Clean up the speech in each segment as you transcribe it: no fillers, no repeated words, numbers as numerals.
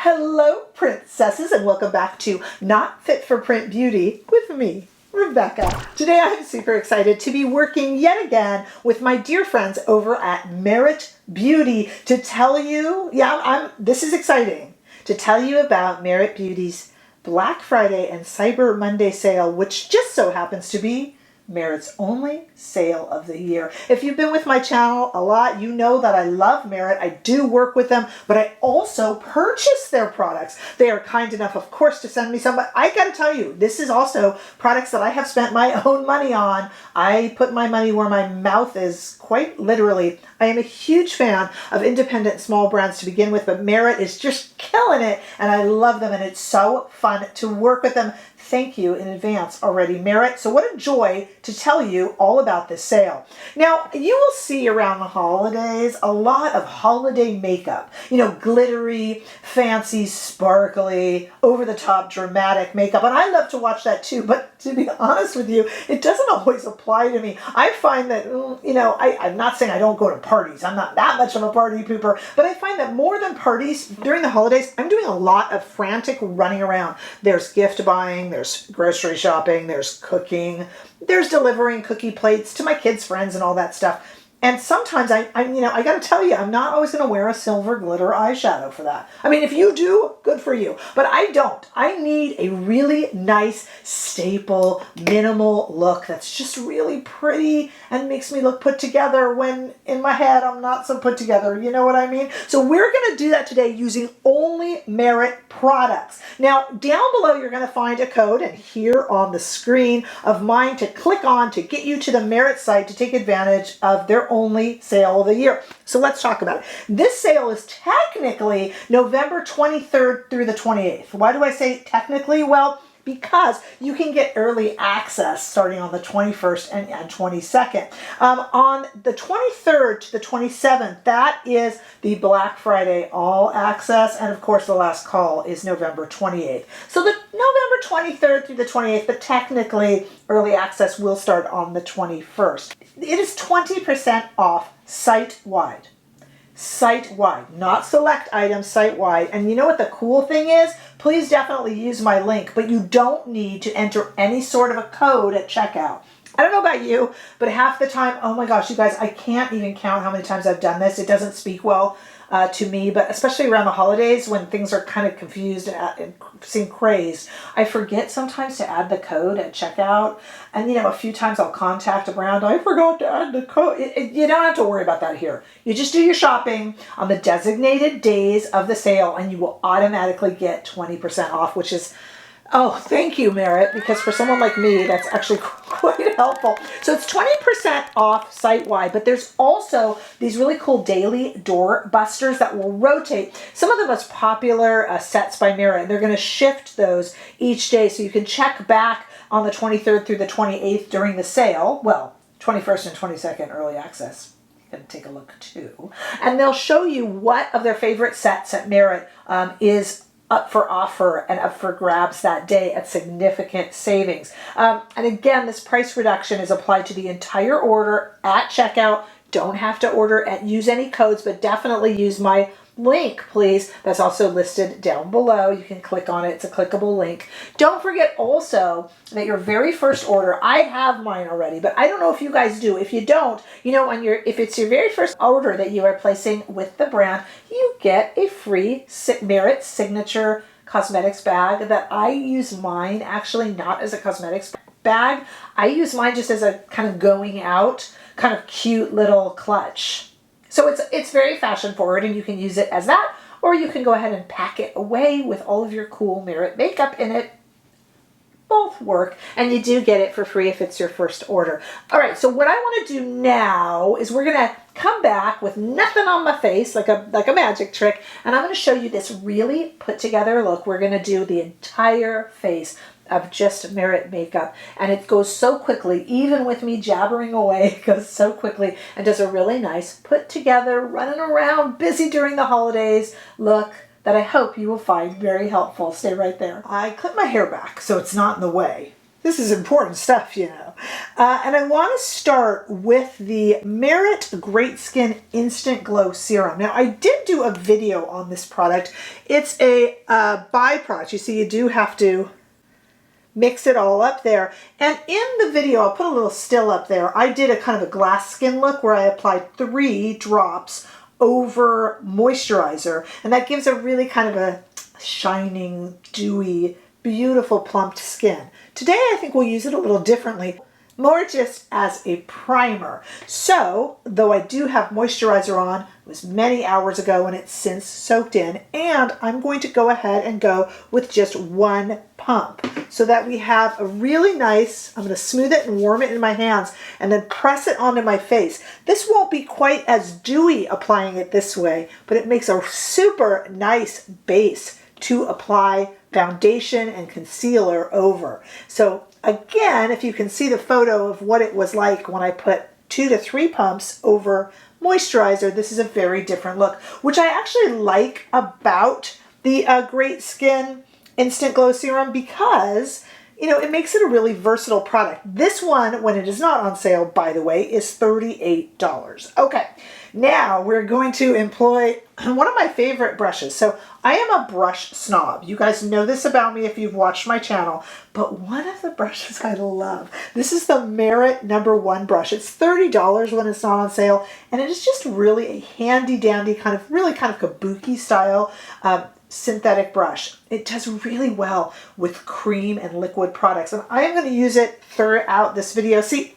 Hello, princesses, and welcome back to Not Fit for Print Beauty with me, Rebecca. Today I'm super excited to be working yet again with my dear friends over at Merit Beauty to tell you, this is exciting, to tell you about Merit Beauty's Black Friday and Cyber Monday sale, which just so happens to be Merit's only sale of the year. If you've been with my channel a lot, you know that I love Merit. I do work with them, but I also purchase their products. They are kind enough, of course, to send me some, but I gotta tell you, this is also products that I have spent my own money on. I put my money where my mouth is, quite literally. I am a huge fan of independent small brands to begin with, but Merit is just killing it, and I love them, and it's so fun to work with them. Thank you in advance already, Merit. So what a joy to tell you all about this sale. Now, you will see around the holidays a lot of holiday makeup. You know, glittery, fancy, sparkly, over-the-top, dramatic makeup. And I love to watch that too, but to be honest with you, it doesn't always apply to me. I find that, I'm not saying I don't go to parties. I'm not that much of a party pooper, but I find that more than parties during the holidays, I'm doing a lot of frantic running around. There's gift buying, there's grocery shopping, there's cooking, there's delivering cookie plates to my kids' friends and all that stuff. And sometimes I got to tell you, I'm not always going to wear a silver glitter eyeshadow for that. I mean, if you do, good for you. But I don't. I need a really nice, staple, minimal look that's just really pretty and makes me look put together when in my head I'm not so put together. You know what I mean? So we're going to do that today using only Merit products. Now, down below, you're going to find a code, and here on the screen of mine to click on to get you to the Merit site to take advantage of their only sale of the year. So let's talk about it. This sale is technically November 23rd through the 28th. Why do I say technically? Well, because you can get early access starting on the 21st and 22nd. On the 23rd to the 27th, that is the Black Friday all access, and of course the last call is November 28th. So the November 23rd through the 28th, but technically early access will start on the 21st. It is 20% off site-wide. Site-wide, not select items, site-wide. And you know what the cool thing is? Please definitely use my link, but you don't need to enter any sort of a code at checkout. I don't know about you, but half the time, oh my gosh, you guys, I can't even count how many times I've done this. It doesn't speak well to me, but especially around the holidays when things are kind of confused and seem crazed, I forget sometimes to add the code at checkout. And, a few times I'll contact a brand, I forgot to add the code. You don't have to worry about that here. You just do your shopping on the designated days of the sale and you will automatically get 20% off, which is, oh, thank you, Merit, because for someone like me, that's actually quite helpful. So it's 20% off site-wide, but there's also these really cool daily door busters that will rotate. Some of the most popular sets by Merit, and they're going to shift those each day, so you can check back on the 23rd through the 28th during the sale. Well, 21st and 22nd early access. You can take a look too. And they'll show you what of their favorite sets at Merit is up for offer and up for grabs that day at significant savings. And again, this price reduction is applied to the entire order at checkout. Don't have to use any codes, but definitely use my link, please. That's also listed down below. You can click on it. It's a clickable link. Don't forget also that your very first order, I have mine already, but I don't know if you guys do. If you don't, if it's your very first order that you are placing with the brand, you get a free Merit Signature Cosmetics bag that I use mine actually not as a cosmetics bag. I use mine just as a kind of going out, kind of cute little clutch. So it's very fashion forward and you can use it as that, or you can go ahead and pack it away with all of your cool Merit makeup in it. Both work, and you do get it for free if it's your first order. All right, so what I want to do now is we're going to come back with nothing on my face, like a magic trick, and I'm going to show you this really put together look. We're going to do the entire face of just Merit makeup, and it goes so quickly. Even with me jabbering away, it goes so quickly and does a really nice put together, running around, busy during the holidays look that I hope you will find very helpful. Stay right there. I clip my hair back so it's not in the way. This is important stuff, you know. And I want to start with the Merit Great Skin Instant Glow Serum. Now, I did do a video on this product. It's a byproduct. You see, you do have to mix it all up there. And in the video, I'll put a little still up there, I did a kind of a glass skin look where I applied 3 drops over moisturizer. And that gives a really kind of a shining, dewy, beautiful plumped skin. Today, I think we'll use it a little differently, more just as a primer. So, though I do have moisturizer on, it was many hours ago and it's since soaked in, and I'm going to go ahead and go with just 1 pump so that we have a really nice, I'm going to smooth it and warm it in my hands and then press it onto my face. This won't be quite as dewy applying it this way, but it makes a super nice base to apply foundation and concealer over. So again, if you can see the photo of what it was like when I put 2 to 3 pumps over moisturizer, this is a very different look, which I actually like about the Great Skin Instant Glow Serum because, you know, it makes it a really versatile product. This one, when it is not on sale, by the way, is $38. Okay, now we're going to employ one of my favorite brushes. So I am a brush snob. You guys know this about me if you've watched my channel, but one of the brushes I love, this is the Merit No1 brush. It's $30 when it's not on sale, and it is just really a handy dandy kind of kabuki style synthetic brush. It does really well with cream and liquid products, and I am going to use it throughout this video. See,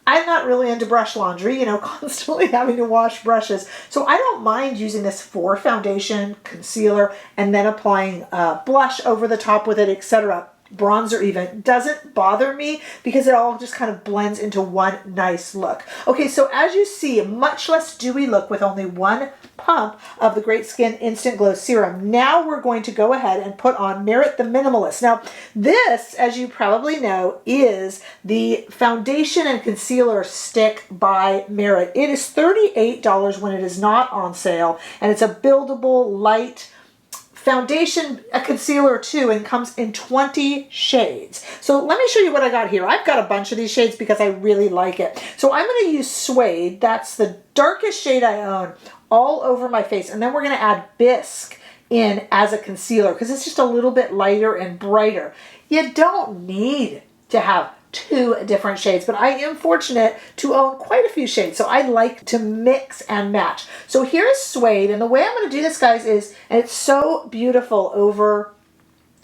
I'm not really into brush laundry, you know, constantly having to wash brushes. So I don't mind using this for foundation, concealer, and then applying blush over the top with it, etc. Bronzer even. Doesn't bother me because it all just kind of blends into one nice look. Okay, so as you see, a much less dewy look with only 1 pump of the Great Skin Instant Glow Serum. Now we're going to go ahead and put on Merit the Minimalist. Now, this, as you probably know, is the foundation and concealer stick by Merit. It is $38 when it is not on sale, and it's a buildable, light foundation, a concealer too, and comes in 20 shades. So let me show you what I got here. I've got a bunch of these shades because I really like it. So I'm going to use Suede. That's the darkest shade I own, all over my face. And then we're going to add Bisque in as a concealer because it's just a little bit lighter and brighter. You don't need to have 2 different shades, but I am fortunate to own quite a few shades, so I like to mix and match. So here is Suede, and the way I'm going to do this, guys, is, and it's so beautiful over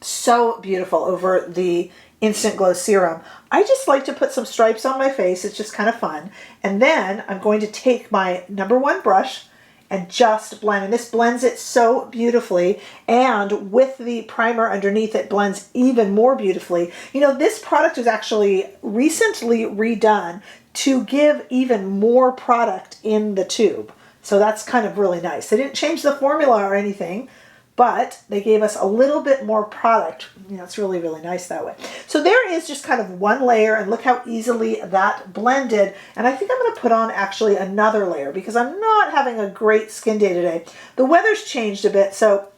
the Instant Glow Serum. I just like to put some stripes on my face. It's just kind of fun. And then I'm going to take my No1 brush and just blend. And this blends it so beautifully. And with the primer underneath, it blends even more beautifully. You know, this product was actually recently redone to give even more product in the tube. So that's kind of really nice. They didn't change the formula or anything, but they gave us a little bit more product. You know, it's really, really nice that way. So there is just kind of 1 layer, and look how easily that blended. And I think I'm going to put on actually another layer because I'm not having a great skin day today. The weather's changed a bit, so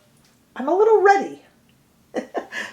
I'm a little ready.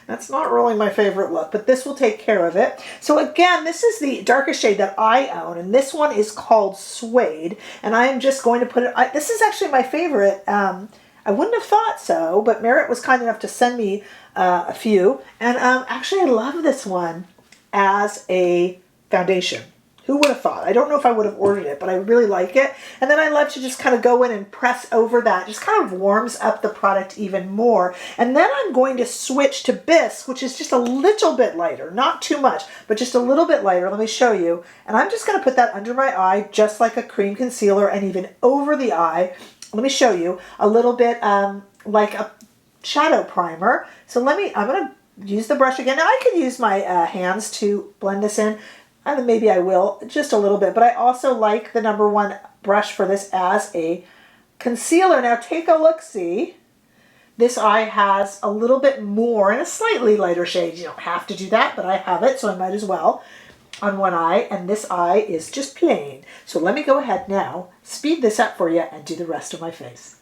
That's not really my favorite look, but this will take care of it. So again, this is the darkest shade that I own, and this one is called Suede, and I am just going to put it, this is actually my favorite. I wouldn't have thought so, but Merit was kind enough to send me a few. And actually, I love this one as a foundation. Who would have thought? I don't know if I would have ordered it, but I really like it. And then I love to just kind of go in and press over that. Just kind of warms up the product even more. And then I'm going to switch to Bisque, which is just a little bit lighter. Not too much, but just a little bit lighter. Let me show you. And I'm just going to put that under my eye, just like a cream concealer, and even over the eye. Let me show you a little bit like a shadow primer. So I'm going to use the brush again. Now I could use my hands to blend this in. And maybe I will, just a little bit. But I also like the No1 brush for this as a concealer. Now take a look-see. This eye has a little bit more and a slightly lighter shade. You don't have to do that, but I have it, so I might as well on one eye. And this eye is just plain. So let me go ahead now, speed this up for you, and do the rest of my face.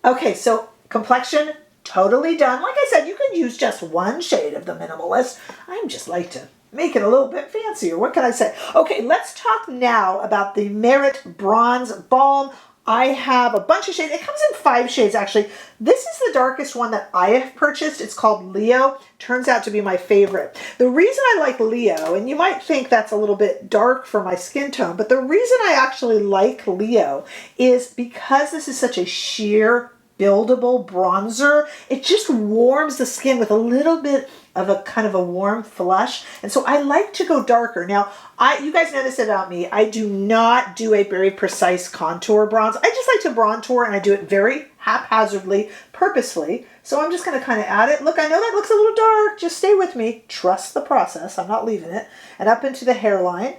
Okay, so complexion, totally done. Like I said, you can use just one shade of the Minimalist. I just like to make it a little bit fancier. What can I say? Okay, let's talk now about the Merit Bronze Balm. I have a bunch of shades. It comes in 5 shades, actually. This is the darkest one that I have purchased. It's called Leo. Turns out to be my favorite. The reason I like Leo, and you might think that's a little bit dark for my skin tone, but the reason I actually like Leo is because this is such a sheer, buildable bronzer. It just warms the skin with a little bit of a kind of a warm flush. And so I like to go darker. Now, you guys know this about me. I do not do a very precise contour bronze. I just like to bronzer, and I do it very haphazardly, purposefully. So I'm just going to kind of add it. Look, I know that looks a little dark. Just stay with me. Trust the process. I'm not leaving it. And up into the hairline,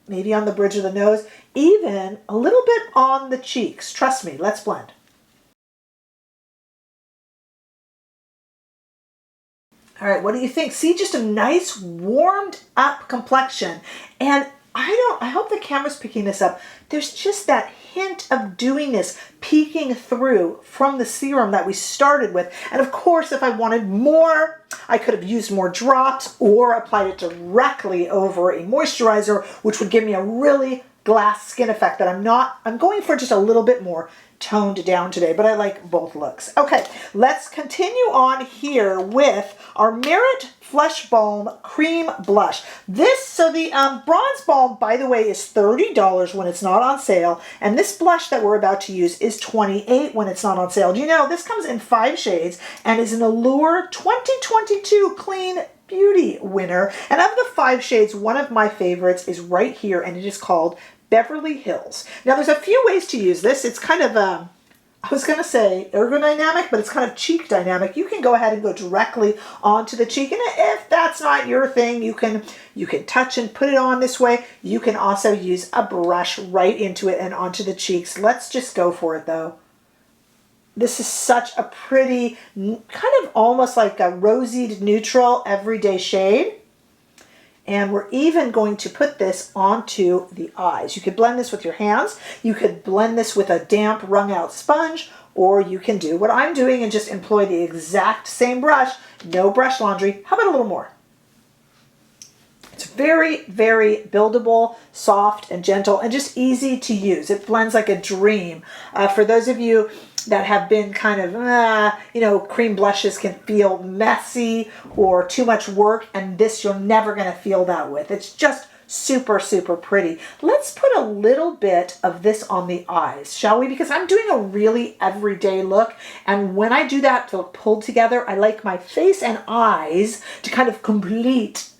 maybe on the bridge of the nose, even a little bit on the cheeks. Trust me. Let's blend. All right, what do you think? See, just a nice warmed up complexion. And I hope the camera's picking this up. There's just that hint of dewiness peeking through from the serum that we started with. And of course, if I wanted more, I could have used more drops or applied it directly over a moisturizer, which would give me a really glass skin effect that I'm going for just a little bit more toned down today, but I like both looks. Okay, let's continue on here with our Merit Flesh Balm Cream Blush. So the Bronze Balm, by the way, is $30 when it's not on sale, and this blush that we're about to use is $28 when it's not on sale. Do you know, this comes in 5 shades and is an Allure 2022 Clean Beauty winner. And of the 5 shades, one of my favorites is right here, and it is called Beverly Hills. Now, there's a few ways to use this. It's kind of, I was going to say ergodynamic, but it's kind of cheek dynamic. You can go ahead and go directly onto the cheek. And if that's not your thing, you can touch and put it on this way. You can also use a brush right into it and onto the cheeks. Let's just go for it, though. This is such a pretty, kind of almost like a rosied neutral everyday shade. And we're even going to put this onto the eyes. You could blend this with your hands. You could blend this with a damp wrung out sponge, or you can do what I'm doing and just employ the exact same brush. No brush laundry. How about a little more? It's very, very buildable, soft and gentle, and just easy to use. It blends like a dream. For those of you that have been kind of, cream blushes can feel messy or too much work, and this you're never going to feel that with. It's just super, super pretty. Let's put a little bit of this on the eyes, shall we? Because I'm doing a really everyday look, and when I do that to pull together, I like my face and eyes to kind of complete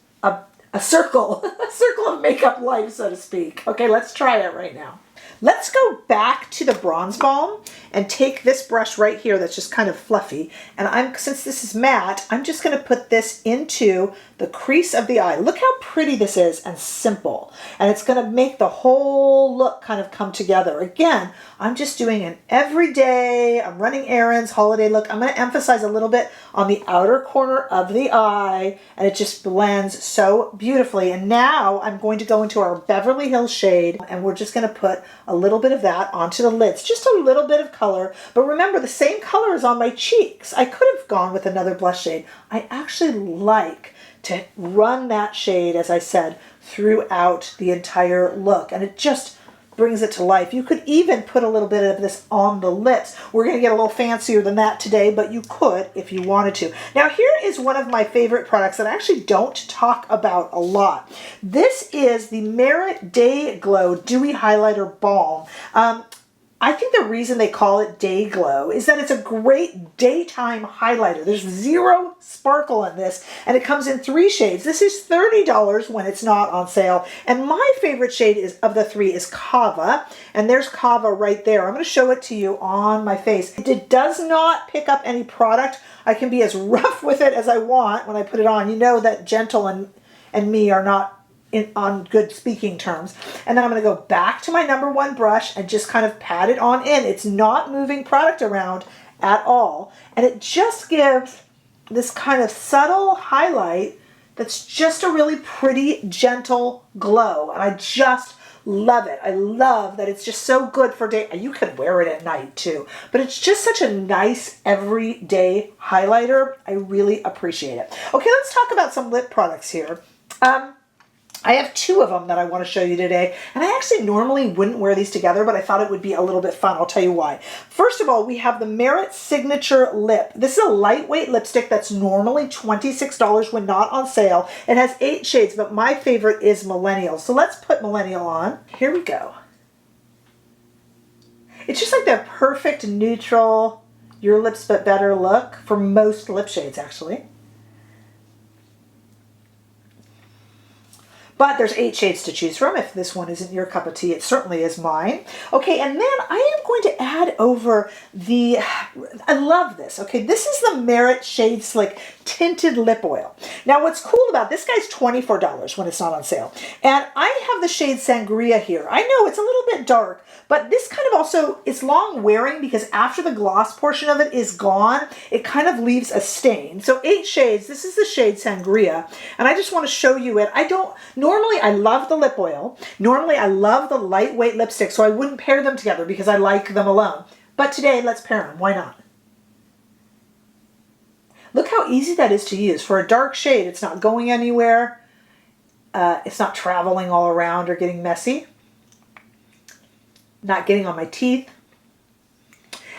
a circle, a circle of makeup life, so to speak. Okay, let's try it right now. Let's go back to the Bronze Balm and take this brush right here that's just kind of fluffy. And since this is matte, I'm just going to put this into the crease of the eye. Look how pretty this is and simple. And it's going to make the whole look kind of come together. Again, I'm just doing an everyday, I'm running errands, holiday look. I'm going to emphasize a little bit on the outer corner of the eye, and it just blends so beautifully. And now I'm going to go into our Beverly Hills shade, and we're just going to put a little bit of that onto the lids. Just a little bit of color. But remember, the same color is on my cheeks. I could have gone with another blush shade. I actually like to run that shade, as I said, throughout the entire look. And it just brings it to life. You could even put a little bit of this on the lips. We're going to get a little fancier than that today, but you could if you wanted to. Now, here is one of my favorite products that I actually don't talk about a lot. This is the Merit Day Glow Dewy Highlighter Balm. I think the reason they call it Day Glow is that it's a great daytime highlighter. There's zero sparkle in this, and it comes in 3 shades. This is $30 when it's not on sale. And my favorite shade of the 3 is Cava, and there's Cava right there. I'm going to show it to you on my face. It does not pick up any product. I can be as rough with it as I want when I put it on. You know that Gentle and me are not on good speaking terms. And then I'm going to go back to my #1 brush and just kind of pat it on in. It's not moving product around at all. And it just gives this kind of subtle highlight that's just a really pretty, gentle glow. And I just Love it. I love that it's just so good for day. You can wear it at night too, but it's just such a nice everyday highlighter. I really appreciate it. Okay, let's talk about some lip products here. I have two of them that I want to show you today, and I actually normally wouldn't wear these together, but I thought it would be a little bit fun. I'll tell you why. First of all, we have the Merit Signature Lip. This is a lightweight lipstick that's normally $26 when not on sale. It has 8 shades, but my favorite is Millennial. So let's put Millennial on. Here we go. It's just like the perfect neutral, your lips but better look for most lip shades, actually. But there's 8 shades to choose from. If this one isn't your cup of tea, it certainly is mine. Okay, and then I am going to add over the, I love this. Okay, this is the Merit Shade Slick Tinted Lip Oil. Now what's cool about this guy's $24 when it's not on sale. And I have the shade Sangria here. I know it's a little bit dark, but this kind of also is long wearing because after the gloss portion of it is gone, it kind of leaves a stain. So 8 shades, this is the shade Sangria. And I just want to show you it. Normally I love the lip oil. Normally I love the lightweight lipstick, so I wouldn't pair them together because I like them alone. But today, let's pair them. Why not? Look how easy that is to use. For a dark shade, it's not going anywhere. It's not traveling all around or getting messy. Not getting on my teeth.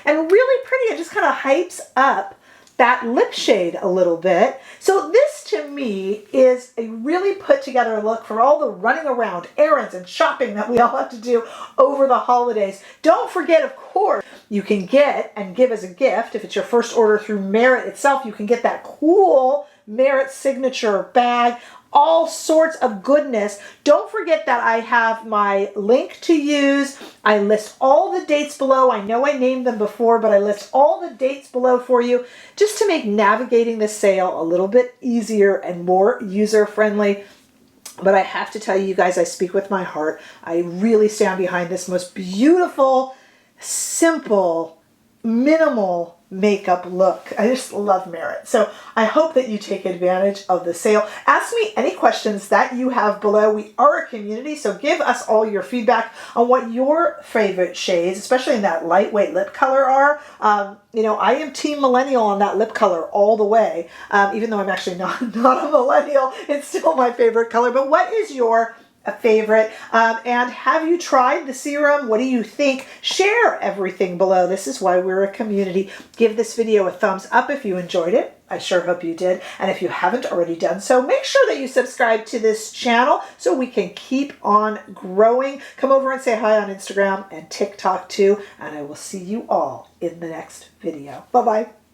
And really pretty. It just kind of hypes up that lip shade a little bit. So this to me is a really put together look for all the running around, errands and shopping that we all have to do over the holidays. Don't forget, of course, you can get and give as a gift, if it's your first order through Merit itself, you can get that cool Merit signature bag. All sorts of goodness. Don't forget that I have my link to use. I list all the dates below. I know I named them before, but I list all the dates below for you just to make navigating the sale a little bit easier and more user-friendly. But I have to tell you guys, I speak with my heart. I really stand behind this most beautiful, simple, minimal makeup look. I just love Merit. So I hope that you take advantage of the sale. Ask me any questions that you have below. We are a community, so give us all your feedback on what your favorite shades, especially in that lightweight lip color, are. You know, I am Team Millennial on that lip color all the way. Even though I'm actually not a millennial, it's still my favorite color. But what is your favorite? And have you tried the serum? What do you think? Share everything below. This is why we're a community. Give this video a thumbs up if you enjoyed it. I sure hope you did. And if you haven't already done so, make sure that you subscribe to this channel so we can keep on growing. Come over and say hi on Instagram and TikTok too. And I will see you all in the next video. Bye-bye.